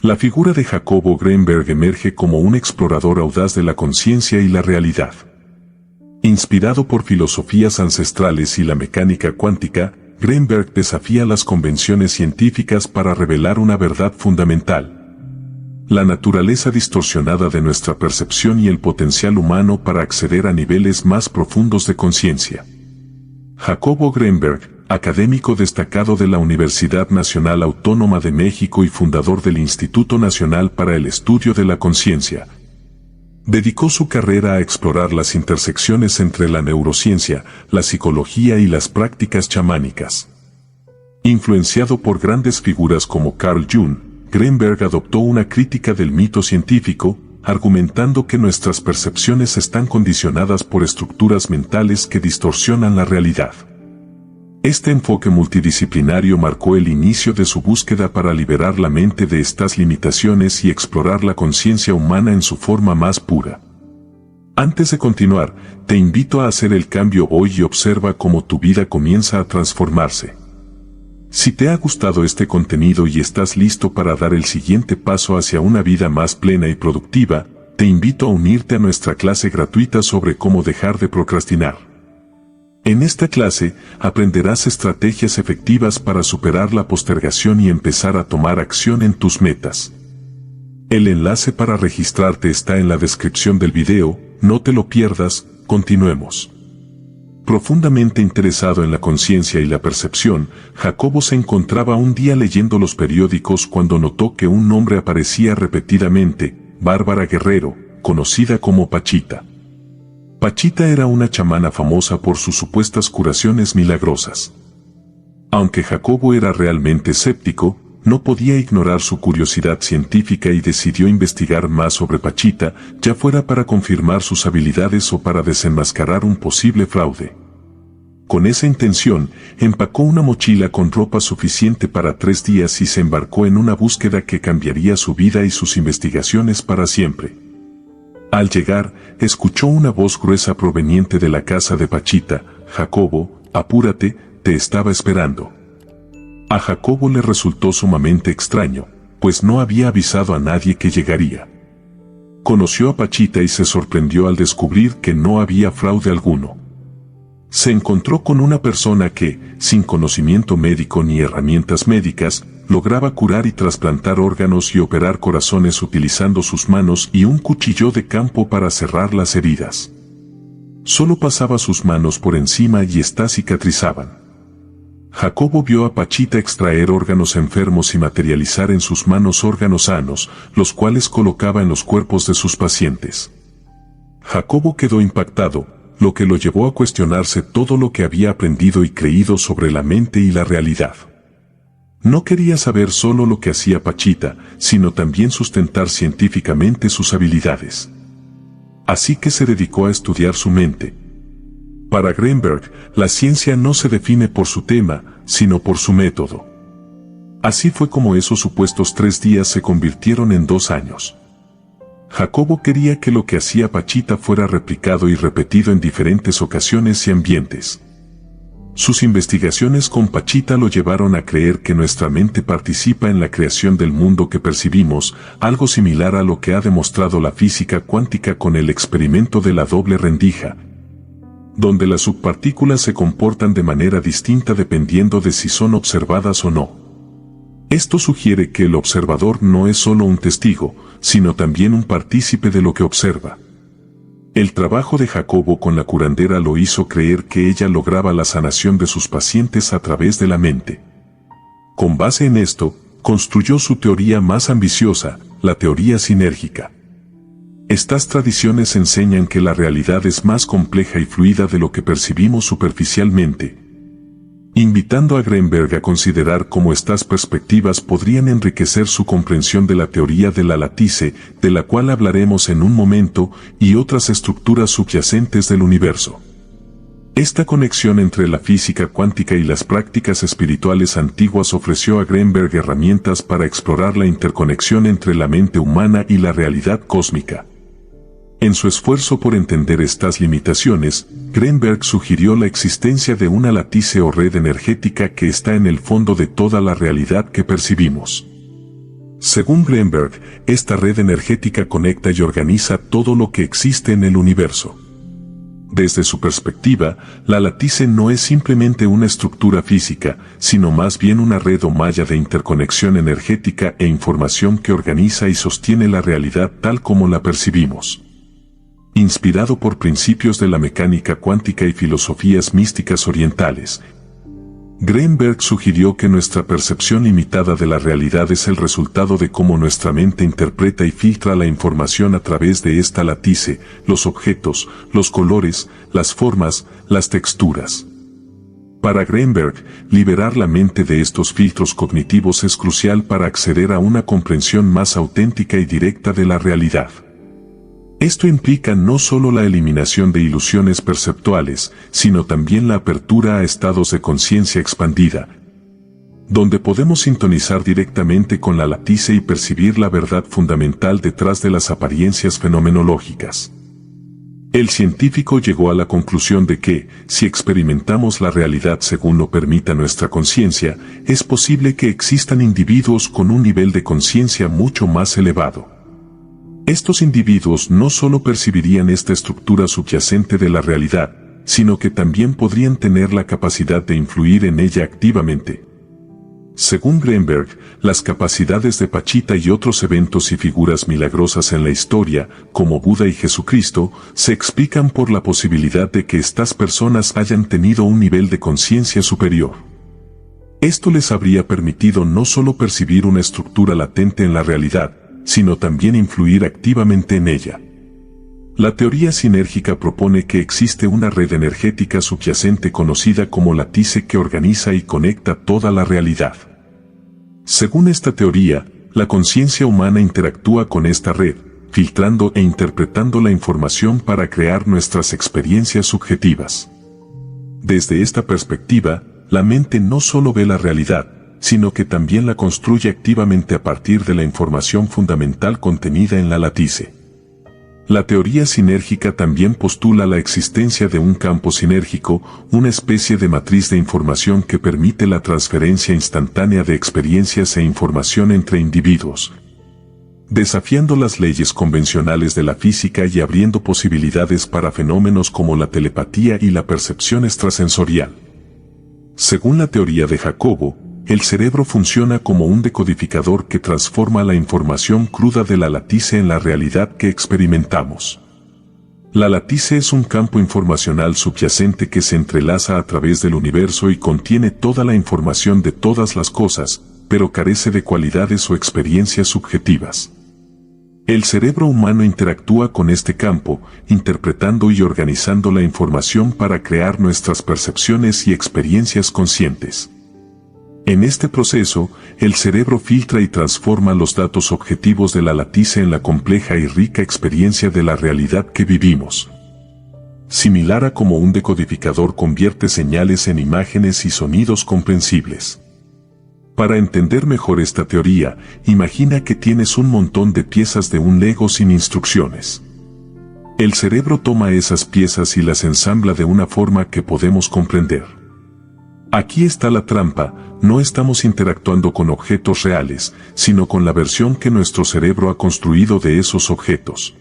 La figura de Jacobo Greenberg emerge como un explorador audaz de la conciencia y la realidad. Inspirado por filosofías ancestrales y la mecánica cuántica, Greenberg desafía las convenciones científicas para revelar una verdad fundamental: la naturaleza distorsionada de nuestra percepción y el potencial humano para acceder a niveles más profundos de conciencia. Jacobo Greenberg, académico destacado de la Universidad Nacional Autónoma de México y fundador del Instituto Nacional para el Estudio de la Conciencia, dedicó su carrera a explorar las intersecciones entre la neurociencia, la psicología y las prácticas chamánicas. Influenciado por grandes figuras como Carl Jung, Greenberg adoptó una crítica del mito científico, argumentando que nuestras percepciones están condicionadas por estructuras mentales que distorsionan la realidad. Este enfoque multidisciplinario marcó el inicio de su búsqueda para liberar la mente de estas limitaciones y explorar la conciencia humana en su forma más pura. Antes de continuar, te invito a hacer el cambio hoy y observa cómo tu vida comienza a transformarse. Si te ha gustado este contenido y estás listo para dar el siguiente paso hacia una vida más plena y productiva, te invito a unirte a nuestra clase gratuita sobre cómo dejar de procrastinar. En esta clase, aprenderás estrategias efectivas para superar la postergación y empezar a tomar acción en tus metas. El enlace para registrarte está en la descripción del video, no te lo pierdas, continuemos. Profundamente interesado en la conciencia y la percepción, Jacobo se encontraba un día leyendo los periódicos cuando notó que un nombre aparecía repetidamente: Bárbara Guerrero, conocida como Pachita. Pachita era una chamana famosa por sus supuestas curaciones milagrosas. Aunque Jacobo era realmente escéptico, no podía ignorar su curiosidad científica y decidió investigar más sobre Pachita, ya fuera para confirmar sus habilidades o para desenmascarar un posible fraude. Con esa intención, empacó una mochila con ropa suficiente para 3 días y se embarcó en una búsqueda que cambiaría su vida y sus investigaciones para siempre. Al llegar, escuchó una voz gruesa proveniente de la casa de Pachita: Jacobo, apúrate, te estaba esperando. A Jacobo le resultó sumamente extraño, pues no había avisado a nadie que llegaría. Conoció a Pachita y se sorprendió al descubrir que no había fraude alguno. Se encontró con una persona que, sin conocimiento médico ni herramientas médicas, lograba curar y trasplantar órganos y operar corazones utilizando sus manos y un cuchillo de campo para cerrar las heridas. Solo pasaba sus manos por encima y éstas cicatrizaban. Jacobo vio a Pachita extraer órganos enfermos y materializar en sus manos órganos sanos, los cuales colocaba en los cuerpos de sus pacientes. Jacobo quedó impactado, lo que lo llevó a cuestionarse todo lo que había aprendido y creído sobre la mente y la realidad. No quería saber solo lo que hacía Pachita, sino también sustentar científicamente sus habilidades. Así que se dedicó a estudiar su mente. Para Greenberg, la ciencia no se define por su tema, sino por su método. Así fue como esos supuestos 3 días se convirtieron en 2 años. Jacobo quería que lo que hacía Pachita fuera replicado y repetido en diferentes ocasiones y ambientes. Sus investigaciones con Pachita lo llevaron a creer que nuestra mente participa en la creación del mundo que percibimos, algo similar a lo que ha demostrado la física cuántica con el experimento de la doble rendija, donde las subpartículas se comportan de manera distinta dependiendo de si son observadas o no. Esto sugiere que el observador no es solo un testigo, sino también un partícipe de lo que observa. El trabajo de Jacobo con la curandera lo hizo creer que ella lograba la sanación de sus pacientes a través de la mente. Con base en esto, construyó su teoría más ambiciosa, la teoría sinérgica. Estas tradiciones enseñan que la realidad es más compleja y fluida de lo que percibimos superficialmente, invitando a Greenberg a considerar cómo estas perspectivas podrían enriquecer su comprensión de la teoría de la látice, de la cual hablaremos en un momento, y otras estructuras subyacentes del universo. Esta conexión entre la física cuántica y las prácticas espirituales antiguas ofreció a Greenberg herramientas para explorar la interconexión entre la mente humana y la realidad cósmica. En su esfuerzo por entender estas limitaciones, Greenberg sugirió la existencia de una látice o red energética que está en el fondo de toda la realidad que percibimos. Según Greenberg, esta red energética conecta y organiza todo lo que existe en el universo. Desde su perspectiva, la lattice no es simplemente una estructura física, sino más bien una red o malla de interconexión energética e información que organiza y sostiene la realidad tal como la percibimos. Inspirado por principios de la mecánica cuántica y filosofías místicas orientales, Greenberg sugirió que nuestra percepción limitada de la realidad es el resultado de cómo nuestra mente interpreta y filtra la información a través de esta lattice, los objetos, los colores, las formas, las texturas. Para Greenberg, liberar la mente de estos filtros cognitivos es crucial para acceder a una comprensión más auténtica y directa de la realidad. Esto implica no solo la eliminación de ilusiones perceptuales, sino también la apertura a estados de conciencia expandida, donde podemos sintonizar directamente con la lattice y percibir la verdad fundamental detrás de las apariencias fenomenológicas. El científico llegó a la conclusión de que, si experimentamos la realidad según lo permita nuestra conciencia, es posible que existan individuos con un nivel de conciencia mucho más elevado. Estos individuos no solo percibirían esta estructura subyacente de la realidad, sino que también podrían tener la capacidad de influir en ella activamente. Según Greenberg, las capacidades de Pachita y otros eventos y figuras milagrosas en la historia, como Buda y Jesucristo, se explican por la posibilidad de que estas personas hayan tenido un nivel de conciencia superior. Esto les habría permitido no solo percibir una estructura latente en la realidad, sino también influir activamente en ella. La teoría sinérgica propone que existe una red energética subyacente conocida como lattice que organiza y conecta toda la realidad. Según esta teoría, la conciencia humana interactúa con esta red, filtrando e interpretando la información para crear nuestras experiencias subjetivas. Desde esta perspectiva, la mente no solo ve la realidad, sino que también la construye activamente a partir de la información fundamental contenida en la lattice. La teoría sinérgica también postula la existencia de un campo sinérgico, una especie de matriz de información que permite la transferencia instantánea de experiencias e información entre individuos, desafiando las leyes convencionales de la física y abriendo posibilidades para fenómenos como la telepatía y la percepción extrasensorial. Según la teoría de Jacobo, el cerebro funciona como un decodificador que transforma la información cruda de la lattice en la realidad que experimentamos. La lattice es un campo informacional subyacente que se entrelaza a través del universo y contiene toda la información de todas las cosas, pero carece de cualidades o experiencias subjetivas. El cerebro humano interactúa con este campo, interpretando y organizando la información para crear nuestras percepciones y experiencias conscientes. En este proceso, el cerebro filtra y transforma los datos objetivos de la lattice en la compleja y rica experiencia de la realidad que vivimos. Similar a como un decodificador convierte señales en imágenes y sonidos comprensibles. Para entender mejor esta teoría, imagina que tienes un montón de piezas de un Lego sin instrucciones. El cerebro toma esas piezas y las ensambla de una forma que podemos comprender. Aquí está la trampa, no estamos interactuando con objetos reales, sino con la versión que nuestro cerebro ha construido de esos objetos.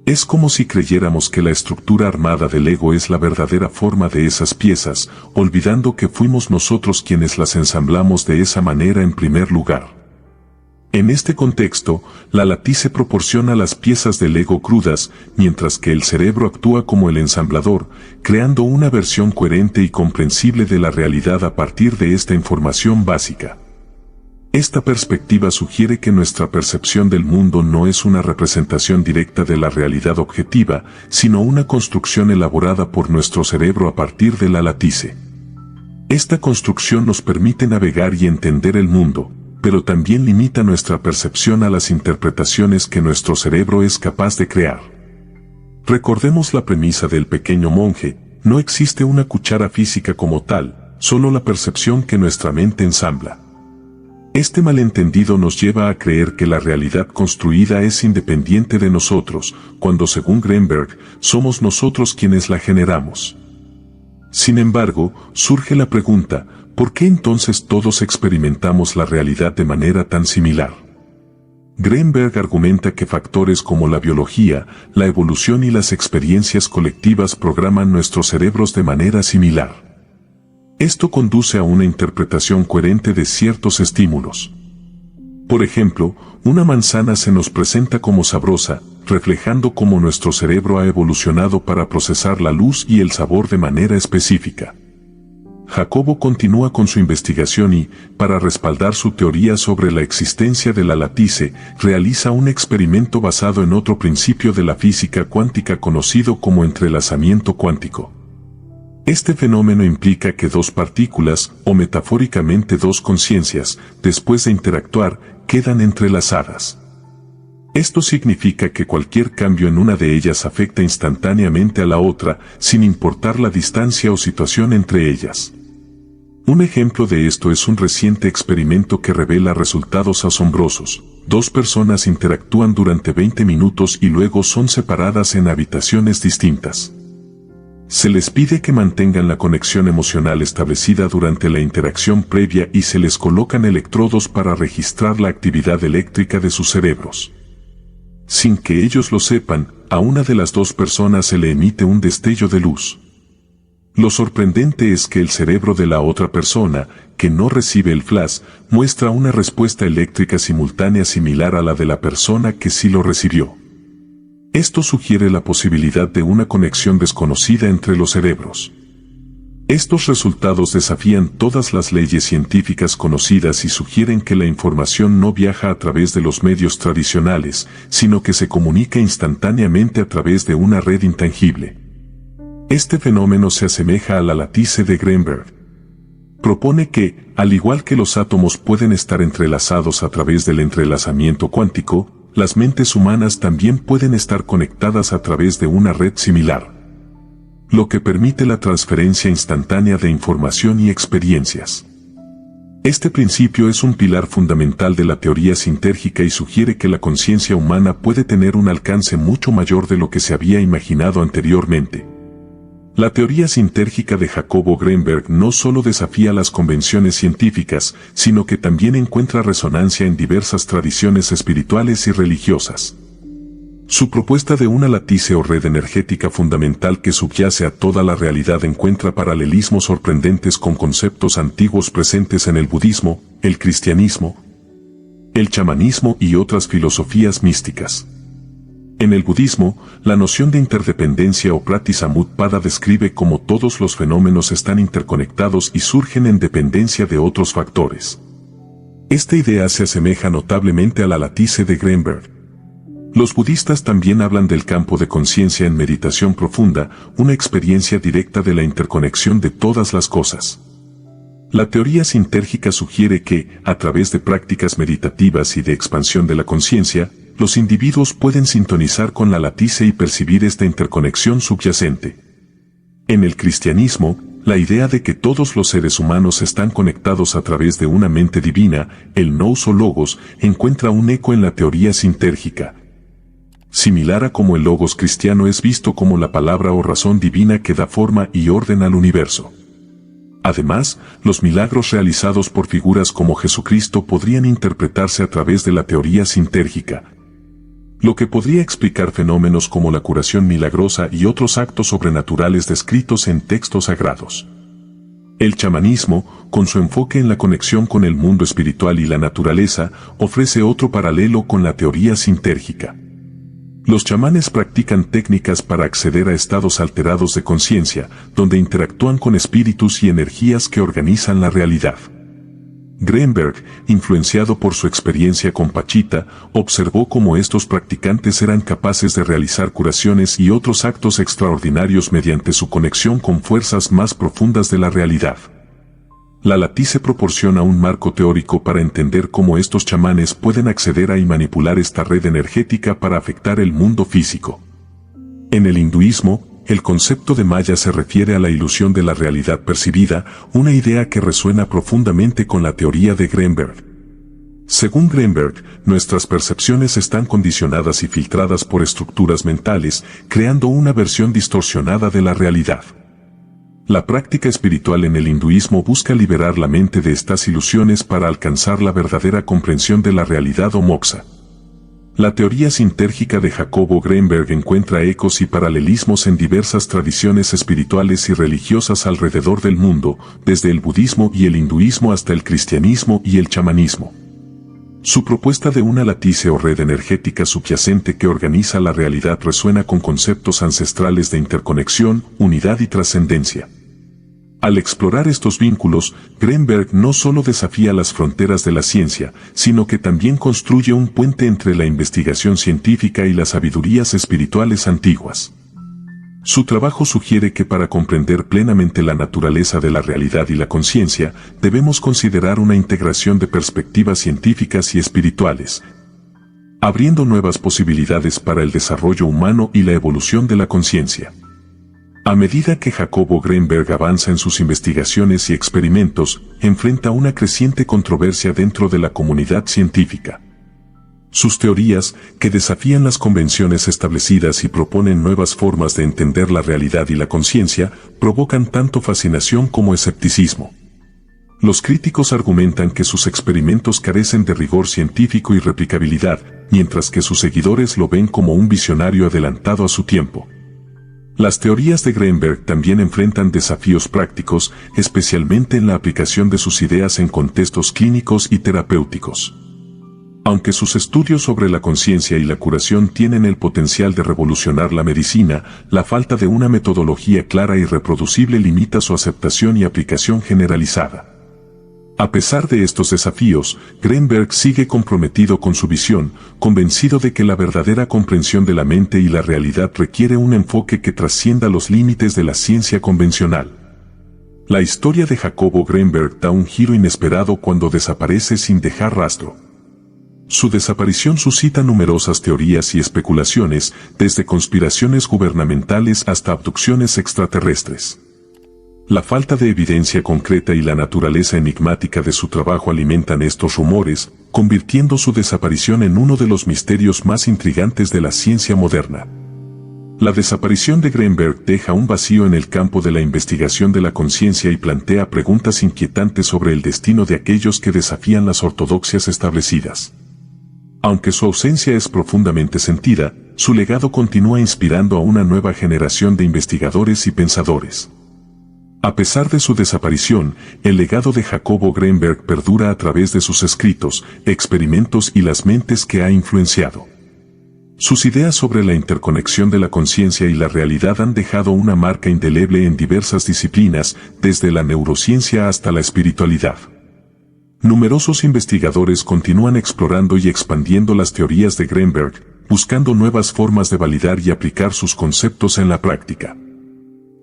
Es como si creyéramos que la estructura armada del ego es la verdadera forma de esas piezas, olvidando que fuimos nosotros quienes las ensamblamos de esa manera en primer lugar. En este contexto, la lattice proporciona las piezas del ego crudas, mientras que el cerebro actúa como el ensamblador, creando una versión coherente y comprensible de la realidad a partir de esta información básica. Esta perspectiva sugiere que nuestra percepción del mundo no es una representación directa de la realidad objetiva, sino una construcción elaborada por nuestro cerebro a partir de la lattice. Esta construcción nos permite navegar y entender el mundo, pero también limita nuestra percepción a las interpretaciones que nuestro cerebro es capaz de crear. Recordemos la premisa del pequeño monje, no existe una cuchara física como tal, solo la percepción que nuestra mente ensambla. Este malentendido nos lleva a creer que la realidad construida es independiente de nosotros, cuando según Greenberg, somos nosotros quienes la generamos. Sin embargo, surge la pregunta, ¿por qué entonces todos experimentamos la realidad de manera tan similar? Greenberg argumenta que factores como la biología, la evolución y las experiencias colectivas programan nuestros cerebros de manera similar. Esto conduce a una interpretación coherente de ciertos estímulos. Por ejemplo, una manzana se nos presenta como sabrosa, reflejando cómo nuestro cerebro ha evolucionado para procesar la luz y el sabor de manera específica. Jacobo continúa con su investigación y, para respaldar su teoría sobre la existencia de la latice, realiza un experimento basado en otro principio de la física cuántica conocido como entrelazamiento cuántico. Este fenómeno implica que dos partículas, o metafóricamente dos conciencias, después de interactuar, quedan entrelazadas. Esto significa que cualquier cambio en una de ellas afecta instantáneamente a la otra, sin importar la distancia o situación entre ellas. Un ejemplo de esto es un reciente experimento que revela resultados asombrosos. Dos personas interactúan durante 20 minutos y luego son separadas en habitaciones distintas. Se les pide que mantengan la conexión emocional establecida durante la interacción previa y se les colocan electrodos para registrar la actividad eléctrica de sus cerebros. Sin que ellos lo sepan, a una de las dos personas se le emite un destello de luz. Lo sorprendente es que el cerebro de la otra persona, que no recibe el flash, muestra una respuesta eléctrica simultánea similar a la de la persona que sí lo recibió. Esto sugiere la posibilidad de una conexión desconocida entre los cerebros. Estos resultados desafían todas las leyes científicas conocidas y sugieren que la información no viaja a través de los medios tradicionales, sino que se comunica instantáneamente a través de una red intangible. Este fenómeno se asemeja a la latice de Greenberg. Propone que, al igual que los átomos pueden estar entrelazados a través del entrelazamiento cuántico, las mentes humanas también pueden estar conectadas a través de una red similar, lo que permite la transferencia instantánea de información y experiencias. Este principio es un pilar fundamental de la teoría sintérgica y sugiere que la conciencia humana puede tener un alcance mucho mayor de lo que se había imaginado anteriormente. La teoría sintérgica de Jacobo Greenberg no solo desafía las convenciones científicas, sino que también encuentra resonancia en diversas tradiciones espirituales y religiosas. Su propuesta de una latice o red energética fundamental que subyace a toda la realidad encuentra paralelismos sorprendentes con conceptos antiguos presentes en el budismo, el cristianismo, el chamanismo y otras filosofías místicas. En el budismo, la noción de interdependencia o Pratisamutpada describe cómo todos los fenómenos están interconectados y surgen en dependencia de otros factores. Esta idea se asemeja notablemente a la latice de Greenberg. Los budistas también hablan del campo de conciencia en meditación profunda, una experiencia directa de la interconexión de todas las cosas. La teoría sintérgica sugiere que, a través de prácticas meditativas y de expansión de la conciencia, los individuos pueden sintonizar con la latice y percibir esta interconexión subyacente. En el cristianismo, la idea de que todos los seres humanos están conectados a través de una mente divina, el nous o logos, encuentra un eco en la teoría sintérgica. Similar a como el logos cristiano es visto como la palabra o razón divina que da forma y orden al universo. Además, los milagros realizados por figuras como Jesucristo podrían interpretarse a través de la teoría sintérgica, lo que podría explicar fenómenos como la curación milagrosa y otros actos sobrenaturales descritos en textos sagrados. El chamanismo, con su enfoque en la conexión con el mundo espiritual y la naturaleza, ofrece otro paralelo con la teoría sintérgica. Los chamanes practican técnicas para acceder a estados alterados de conciencia, donde interactúan con espíritus y energías que organizan la realidad. Greenberg, influenciado por su experiencia con Pachita, observó cómo estos practicantes eran capaces de realizar curaciones y otros actos extraordinarios mediante su conexión con fuerzas más profundas de la realidad. La latice proporciona un marco teórico para entender cómo estos chamanes pueden acceder a y manipular esta red energética para afectar el mundo físico. En el hinduismo, el concepto de Maya se refiere a la ilusión de la realidad percibida, una idea que resuena profundamente con la teoría de Greenberg. Según Greenberg, nuestras percepciones están condicionadas y filtradas por estructuras mentales, creando una versión distorsionada de la realidad. La práctica espiritual en el hinduismo busca liberar la mente de estas ilusiones para alcanzar la verdadera comprensión de la realidad o moksha. La teoría sintérgica de Jacobo Greenberg encuentra ecos y paralelismos en diversas tradiciones espirituales y religiosas alrededor del mundo, desde el budismo y el hinduismo hasta el cristianismo y el chamanismo. Su propuesta de una latice o red energética subyacente que organiza la realidad resuena con conceptos ancestrales de interconexión, unidad y trascendencia. Al explorar estos vínculos, Greenberg no solo desafía las fronteras de la ciencia, sino que también construye un puente entre la investigación científica y las sabidurías espirituales antiguas. Su trabajo sugiere que para comprender plenamente la naturaleza de la realidad y la conciencia, debemos considerar una integración de perspectivas científicas y espirituales, abriendo nuevas posibilidades para el desarrollo humano y la evolución de la conciencia. A medida que Jacobo Greenberg avanza en sus investigaciones y experimentos, enfrenta una creciente controversia dentro de la comunidad científica. Sus teorías, que desafían las convenciones establecidas y proponen nuevas formas de entender la realidad y la conciencia, provocan tanto fascinación como escepticismo. Los críticos argumentan que sus experimentos carecen de rigor científico y replicabilidad, mientras que sus seguidores lo ven como un visionario adelantado a su tiempo. Las teorías de Greenberg también enfrentan desafíos prácticos, especialmente en la aplicación de sus ideas en contextos clínicos y terapéuticos. Aunque sus estudios sobre la conciencia y la curación tienen el potencial de revolucionar la medicina, la falta de una metodología clara y reproducible limita su aceptación y aplicación generalizada. A pesar de estos desafíos, Greenberg sigue comprometido con su visión, convencido de que la verdadera comprensión de la mente y la realidad requiere un enfoque que trascienda los límites de la ciencia convencional. La historia de Jacobo Greenberg da un giro inesperado cuando desaparece sin dejar rastro. Su desaparición suscita numerosas teorías y especulaciones, desde conspiraciones gubernamentales hasta abducciones extraterrestres. La falta de evidencia concreta y la naturaleza enigmática de su trabajo alimentan estos rumores, convirtiendo su desaparición en uno de los misterios más intrigantes de la ciencia moderna. La desaparición de Greenberg deja un vacío en el campo de la investigación de la conciencia y plantea preguntas inquietantes sobre el destino de aquellos que desafían las ortodoxias establecidas. Aunque su ausencia es profundamente sentida, su legado continúa inspirando a una nueva generación de investigadores y pensadores. A pesar de su desaparición, el legado de Jacobo Greenberg perdura a través de sus escritos, experimentos y las mentes que ha influenciado. Sus ideas sobre la interconexión de la conciencia y la realidad han dejado una marca indeleble en diversas disciplinas, desde la neurociencia hasta la espiritualidad. Numerosos investigadores continúan explorando y expandiendo las teorías de Greenberg, buscando nuevas formas de validar y aplicar sus conceptos en la práctica.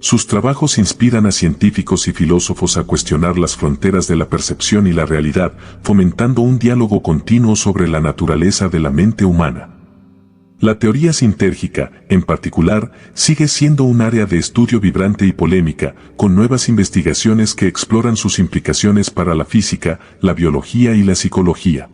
Sus trabajos inspiran a científicos y filósofos a cuestionar las fronteras de la percepción y la realidad, fomentando un diálogo continuo sobre la naturaleza de la mente humana. La teoría sintérgica, en particular, sigue siendo un área de estudio vibrante y polémica, con nuevas investigaciones que exploran sus implicaciones para la física, la biología y la psicología.